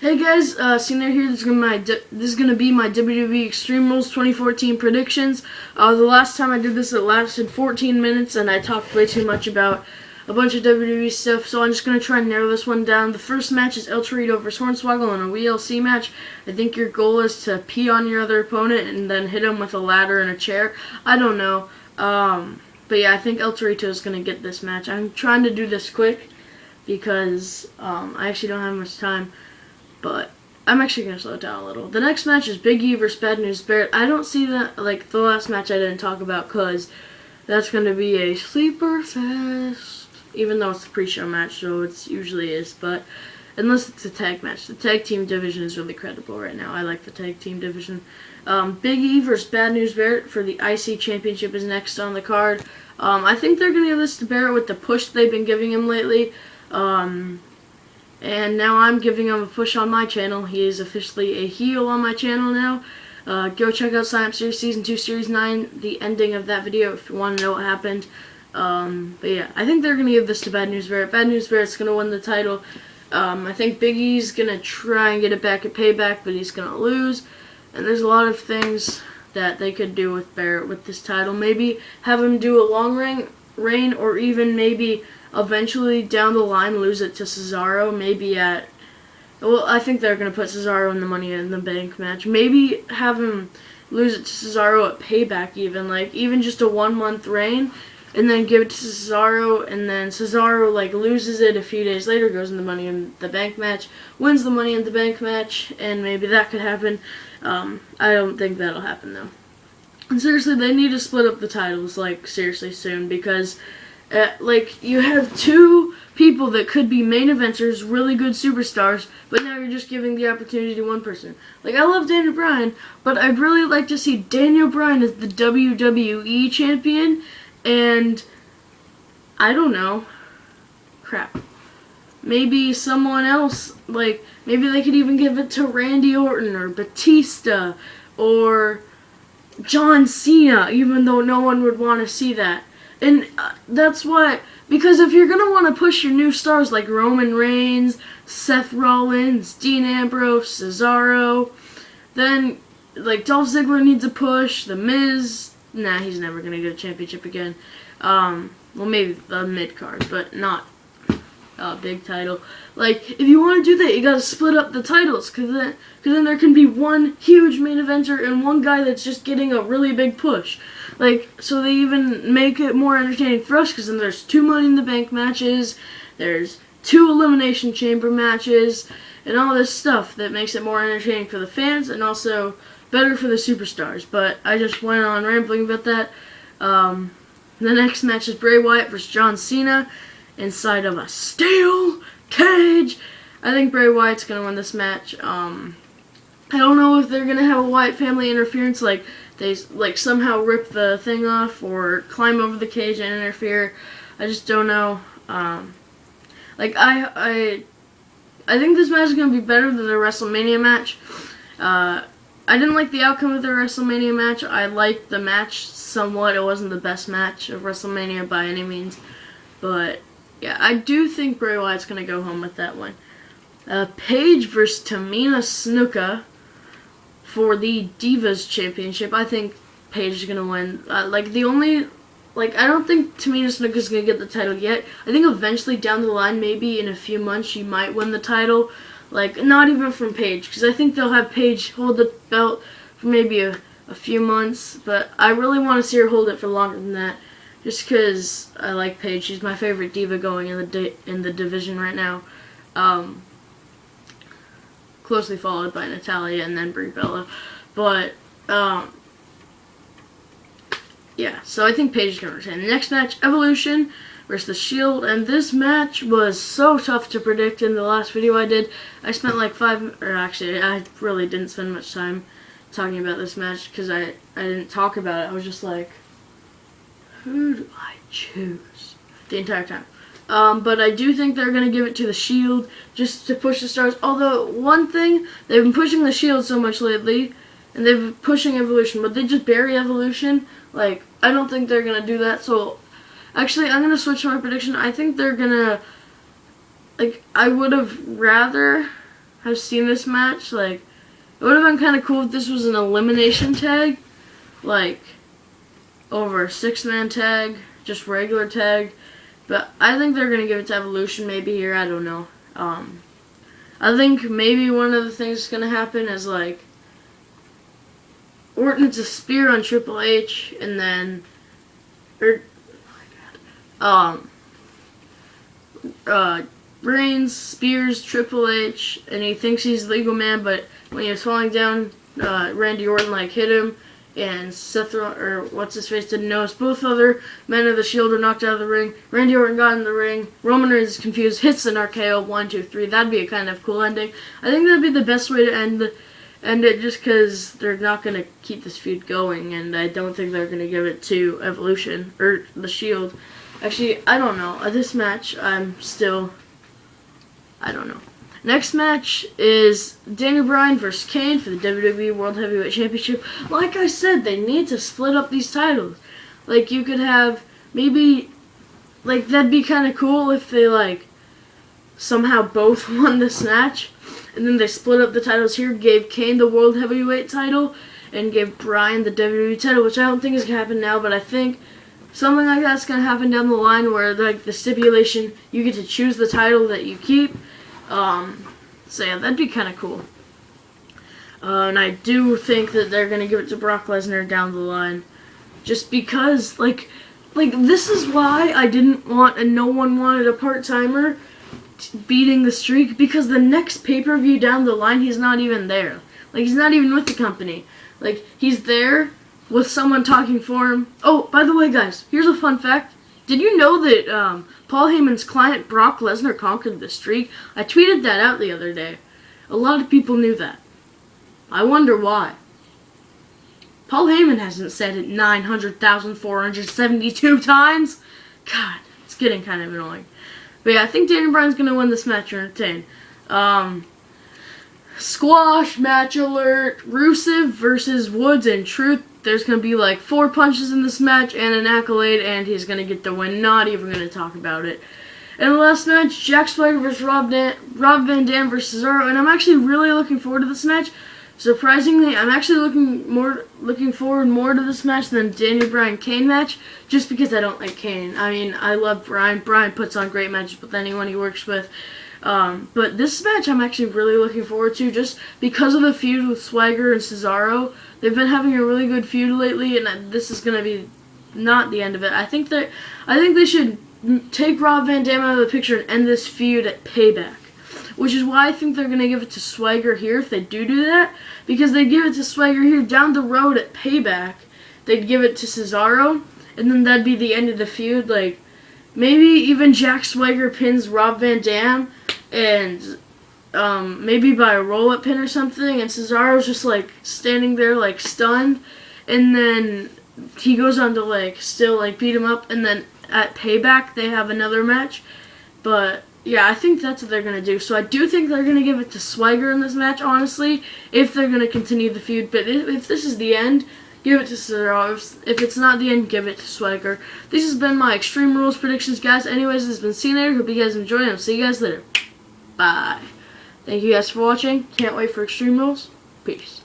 Hey guys, Cena here. This is gonna be my WWE Extreme Rules 2014 predictions. The last time I did this, it lasted 14 minutes, and I talked way too much about a bunch of WWE stuff. So I'm just gonna try and narrow this one down. The first match is El Torito versus Hornswoggle in a WeeLC match. I think your goal is to pee on your other opponent and then hit him with a ladder and a chair. I don't know, but yeah, I think El Torito is gonna get this match. I'm trying to do this quick because I actually don't have much time. But I'm actually going to slow it down a little. The next match is Big E versus Bad News Barrett. I don't see that, like the last match I didn't talk about, because that's going to be a sleeper fest. Even though it's a pre-show match, so it usually is. But unless it's a tag match. The tag team division is really credible right now. I like the tag team division. Big E versus Bad News Barrett for the IC Championship is next on the card. I think they're going to give this to Barrett with the push they've been giving him lately. And now I'm giving him a push on my channel. He is officially a heel on my channel now. Go check out Sign Up Series Season 2, Series 9, the ending of that video if you want to know what happened. But yeah, I think they're going to give this to Bad News Barrett. Bad News Barrett's going to win the title. I think Big E's going to try and get it back at Payback, but he's going to lose. And there's a lot of things that they could do with Barrett with this title. Maybe have him do a long reign, or even maybe eventually down the line lose it to Cesaro, maybe at, well, I think they're going to put Cesaro in the Money in the Bank match. Maybe have him lose it to Cesaro at Payback even just a 1 month reign, and then give it to Cesaro, and then Cesaro loses it a few days later, goes in the Money in the Bank match, wins the Money in the Bank match, and maybe that could happen. I don't think that'll happen though. And seriously, they need to split up the titles seriously soon, because you have two people that could be main eventers, really good superstars, but now you're just giving the opportunity to one person. I love Daniel Bryan, but I'd really like to see Daniel Bryan as the WWE champion, and I don't know. Crap. Maybe someone else, maybe they could even give it to Randy Orton or Batista or John Cena, even though no one would want to see that. And that's why, because if you're going to want to push your new stars like Roman Reigns, Seth Rollins, Dean Ambrose, Cesaro, then, Dolph Ziggler needs a push, The Miz, nah, he's never going to get a championship again. Well, maybe the mid-card, but not a big title. If you want to do that, you got to split up the titles, because then there can be one huge main eventer and one guy that's just getting a really big push. So they even make it more entertaining for us, because then there's 2 Money in the Bank matches, there's 2 Elimination Chamber matches, and all this stuff that makes it more entertaining for the fans and also better for the superstars. But I just went on rambling about that. The next match is Bray Wyatt versus John Cena inside of a steel cage. I think Bray Wyatt's going to win this match. I don't know if they're going to have a Wyatt family interference, they somehow rip the thing off or climb over the cage and interfere. I just don't know. I think this match is going to be better than the WrestleMania match. I didn't like the outcome of the WrestleMania match. I liked the match somewhat. It wasn't the best match of WrestleMania by any means. But yeah, I do think Bray Wyatt's going to go home with that one. Paige versus Tamina Snuka for the Divas Championship. I think Paige is going to win. I don't think Tamina Snuka is going to get the title yet. I think eventually down the line, maybe in a few months, she might win the title. Not even from Paige, because I think they'll have Paige hold the belt for maybe a few months. But I really want to see her hold it for longer than that, just because I like Paige. She's my favorite diva going in the division right now. Closely followed by Natalya and then Brie Bella. But, yeah, so I think Paige is going to retain. The next match, Evolution versus The Shield, and this match was so tough to predict in the last video I did. I spent I really didn't spend much time talking about this match, because I didn't talk about it. I was just who do I choose? The entire time. But I do think they're going to give it to The Shield just to push the stars. Although, one thing, they've been pushing The Shield so much lately, and they've been pushing Evolution, but they just bury Evolution. I don't think they're going to do that. So, actually, I'm going to switch my prediction. I think they're going to, I would have rather have seen this match. Like, it would have been kind of cool if this was an elimination tag, like over a 6-man tag, just regular tag. But I think they're gonna give it to Evolution maybe here. I don't know. I think maybe one of the things that's gonna happen is like Orton hits a spear on Triple H, and then Reigns spears Triple H, and he thinks he's the legal man, but when he was falling down, Randy Orton like hit him, and what's his face didn't notice. Both other men of the Shield were knocked out of the ring. Randy Orton got in the ring. Roman Reigns is confused, hits an RKO 1, 2, 3. That'd be a kind of cool ending. I think that'd be the best way to end it, just because they're not gonna keep this feud going, and I don't think they're gonna give it to Evolution or the Shield. Actually, I don't know. This match, I don't know. Next match is Daniel Bryan versus Kane for the WWE World Heavyweight Championship. Like I said, they need to split up these titles. Like, you could have, maybe, like, that'd be kind of cool if they, like, somehow both won this match. And then they split up the titles here, gave Kane the World Heavyweight title, and gave Bryan the WWE title, which I don't think is going to happen now, but I think something like that's going to happen down the line where, like, the stipulation, you get to choose the title that you keep. So yeah, that'd be kind of cool. And I do think that they're going to give it to Brock Lesnar down the line. Just because, like, this is why I didn't want, and no one wanted a part-timer beating the streak, because the next pay-per-view down the line, he's not even there. Like, he's not even with the company. Like, he's there with someone talking for him. Oh, by the way, guys, here's a fun fact. Did you know that Paul Heyman's client, Brock Lesnar, conquered the streak? I tweeted that out the other day. A lot of people knew that. I wonder why. Paul Heyman hasn't said it 900,472 times. God, it's getting kind of annoying. But yeah, I think Daniel Bryan's going to win this match or entertain. Squash match alert. Rusev versus Woods and Truth. There's going to be like 4 punches in this match and an accolade, and he's going to get the win. Not even going to talk about it. And the last match, Jack Swagger versus Rob Van Dam versus Cesaro, and I'm actually really looking forward to this match. Surprisingly, I'm actually looking forward more to this match than Daniel Bryan Kane match, just because I don't like Kane. I mean, I love Bryan. Bryan puts on great matches with anyone he works with. But this match I'm actually really looking forward to, just because of the feud with Swagger and Cesaro. They've been having a really good feud lately, and this is gonna be not the end of it. I think they should take Rob Van Dam out of the picture and end this feud at Payback, which is why I think they're gonna give it to Swagger here if they do that, because they give it to Swagger here down the road at Payback. They'd give it to Cesaro, and then that'd be the end of the feud. Like, maybe even Jack Swagger pins Rob Van Dam, and maybe by a roll-up pin or something, and Cesaro's just like standing there like stunned, and then he goes on to like still like beat him up, and then at Payback they have another match. But yeah, I think that's what they're gonna do. So I do think they're gonna give it to Swagger in this match, honestly, if they're gonna continue the feud. But if this is the end, give it to Cesaro. If it's not the end, give it to Swagger. This has been my Extreme Rules predictions, guys. Anyways, this has been Cena. Hope you guys enjoyed, and I'll see you guys later. Bye. Thank you guys for watching. Can't wait for Extreme Rules. Peace.